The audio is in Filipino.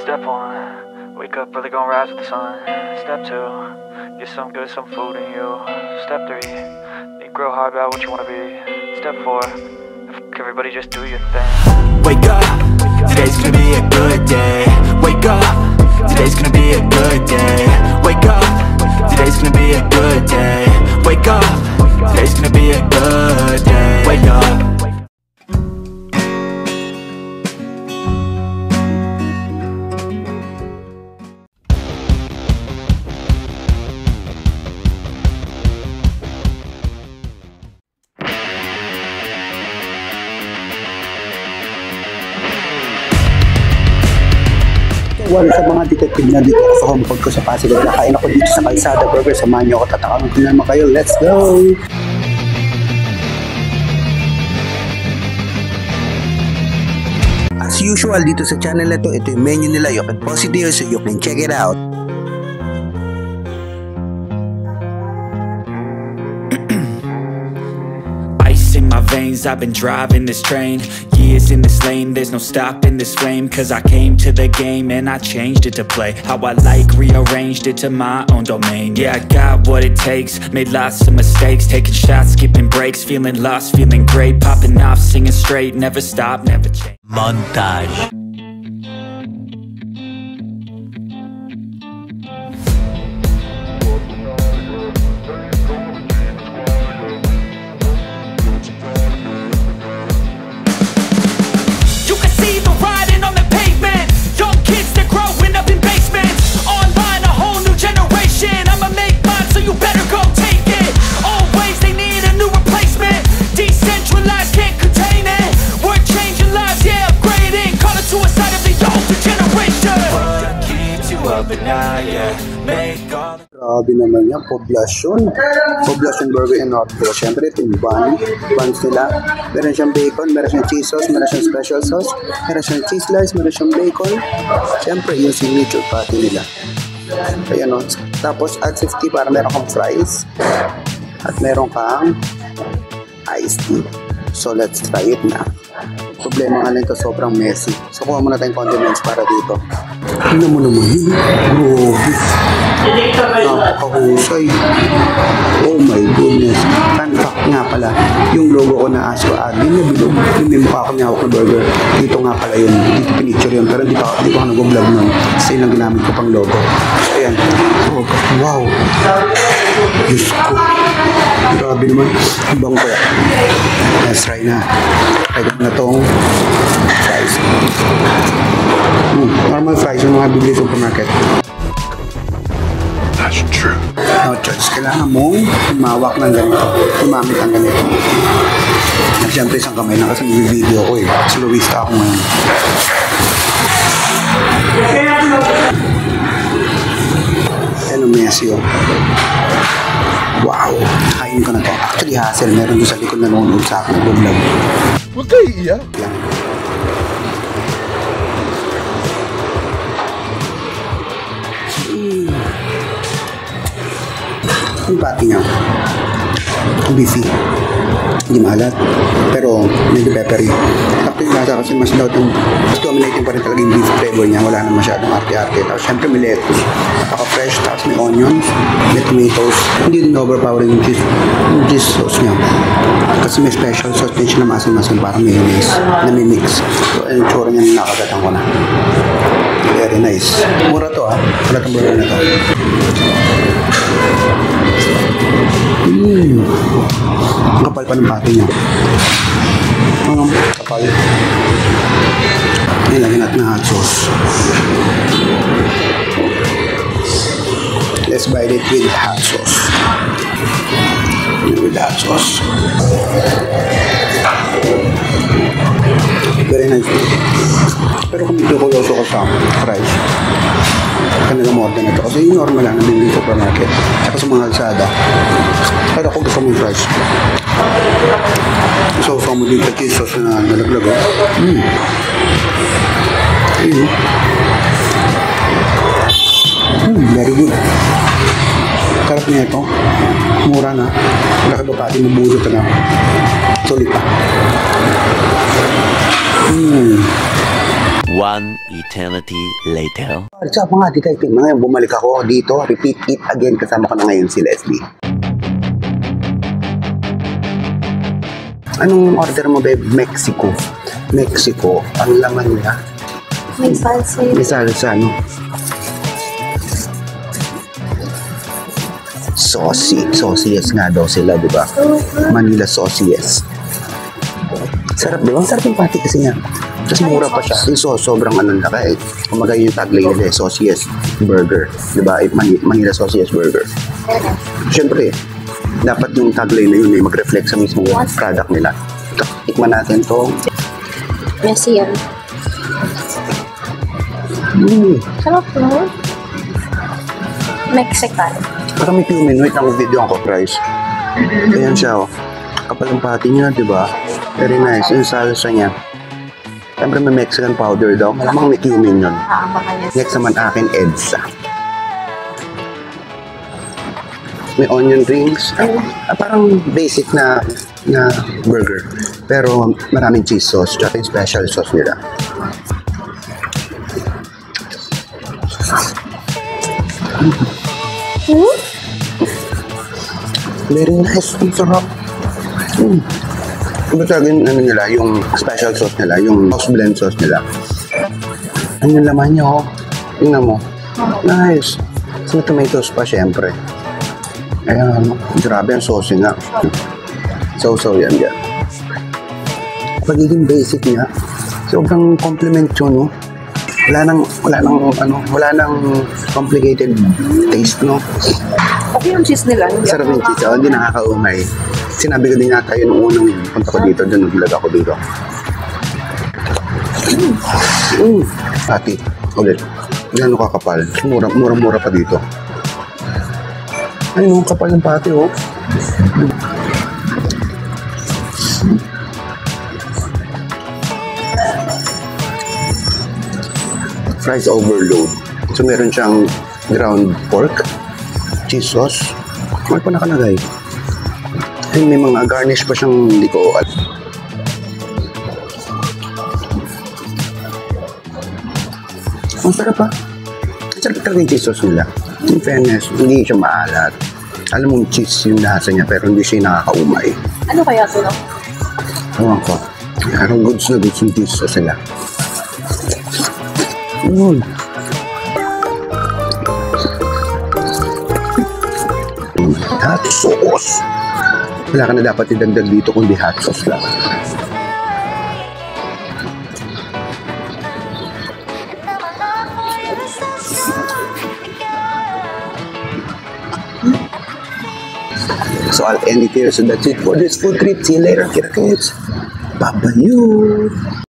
Step 1, wake up early, gonna rise with the sun. Step 2, get some good, some food in you. Step 3, think real hard about what you wanna be. Step 4, everybody just do your thing. Wake up, today's gonna be a good day. Wake up, today's gonna be a good day. Wake up, today's gonna be a good day. Wake up, today's gonna be a good day. Wake up. One sa mga detective na dito ako sa homepod ko sa Pasig. Nakain ako dito sa Kalsada Burger. Samahan niyo ako, tatakawin ko naman kayo. Let's go! As usual dito sa channel na to, ito yung menu nila. You can pause it here so you can check it out. In my veins, I've been driving this train. Years in this lane, there's no stopping this flame. Cause I came to the game and I changed it to play how I like, rearranged it to my own domain. Yeah, I got what it takes, made lots of mistakes, taking shots, skipping breaks, feeling lost, feeling great, popping off, singing straight, never stop, never change. Montage. Grabe naman yan, Poblacion Burger and Hotdog. Siyempre ito yung buns nila. Meron siyang bacon, meron siyang cheese sauce, meron siyang special sauce, meron siyang cheese slice, meron siyang bacon. Siyempre yung signature patty nila. Kaya no, tapos at 50 para meron kang fries at meron kang iced tea. So let's try it na. Problema nga nito, sobrang messy. So kuha muna tayong condiments para dito. Tingnan mo naman yun. Grabe. Napakahusay. Oh my goodness. Fun fact nga pala, yung logo ko na aso, yun na bilog. Yung may mukha ko niya ako na burger. Dito nga pala yun. Dito pinicture yun. Pero di ko ako nag-vlog nun. Kasi lang ginamit ko pang logo. So ayan. Oh, wow. Diyos ko. Grabe naman. Ibang kaya. Let's try na. Try ko na tong fries. Normal fries yung mga bibili sa supermarket. That's true. No choice. Kailangan mong humawak ng ganito. Humamit ng ganito. At syempre isang kamay na kasi video ko eh. Slowista ako ngayon. Ano messy yun. Wow. Kain ko na to. Actually hassle. Meron doon sa likod na nanonood sa akin. Nag-vlog. Huwag kayo iiyak. Yan. Yung patty niya, beefy, hindi maalat, pero medyo peppery. Tapos yung lasa kasi mas dominating pa rin talaga yung beef flavor niya, wala na masyadong arte-arte. Tapos syempre may lettuce, napaka-fresh, tapos may onions, may tomatoes, hindi din overpowering yung cheese sauce niya. Kasi may special sauce din siya na masin-masin, parang mayonnaise, na may mix. So yung tsura niya nakakagatan ko na. Very nice. Mura to wala itong burger na to. Ang kapal pa ng pati niya. Ang kapal. Nilagyan natin na hot sauce. Let's bite it with hot sauce. With hot sauce. Very nice. Pero kung medyo kuloso ko sa fries, kanilang order na ito. Kasi yung normal lang nabili sa supermarket. Saka sa mga kalsada. Pero kung gusto mo yung fries, so mo din sa cheese sauce na nalaglag. Ayun. Very good. Sarap niya ito. Mura na. Malaki ba pati mabuso ito na. Sulit pa. One eternity later. What's up mga detective? Ngayon bumalik ako dito. Repeat it again. Kasama ko na ngayon si Leslie. Anong order mo, babe? Mexico. Mexico. Ang laman niya. May salsa. May salsa, no? Saucies nga daw sila, di ba? Manila saucies. Sarap, di ba? Sarap yung pati kasi nga. Tapos mura pa siya. Yung sobrang anong laka eh. Kumagay yung tagline nila eh, saucies burger. Di ba? Manila saucies burger. Siyempre, dapat yung tagline na yun eh, mag-reflect sa mismong product nila. Tikman natin to. Messy yan. Sarap no? Mexican. Parang may cumin. Wait lang, video ako, price. Ayan siya, oh. Kapal ang pati niya, di ba? Very nice. Yung salsa niya. Siyempre may Mexican powder daw. Malamang may cumin yun. Next naman akin, EDSA. May onion rings. Parang basic na burger. Pero maraming cheese sauce. Tsaka yung special sauce nila. Very nice. Ang sarap. Ito talaga yung ano nila, yung special sauce nila, yung house blend sauce nila. Ano yung laman niya, oh. Tingnan mo. Nice. So, tomatoes pa, syempre. Ayan, grabe ang sauce nga. So yan, yan. Pagiging basic niya, sobrang compliment yun, no? Wala nang complicated taste, no? Okay yung cheese nila. Sarap yung cheese, oh, hindi nakakaumay. Sinabi ko din nga tayo nung unang punta ko dito, doon naglag ako dito. Pati, ulit. Gano'n kakapal. Mura-mura pa dito. Ay, no, kapal ng pati, oh. Fries overload. So, meron siyang ground pork, cheese sauce. Ano pa nakalagay? Ay, may mga garnish pa siyang liko. Ang sarap pa. Ang sarap talaga yung cheese sauce nila. In fairness, hindi siya maalat. Alam mong cheese yung lasa niya, pero hindi siya nakakaumay. Ano kaya ito, no? Ewan ko. Parang goods na goods yung cheese sauce nila. Hot sauce. Wala ka na dapat idagdag dito kundi hot sauce lang. So I'll end it here. So that's it for this food trip. See you later, kids. Bye-bye.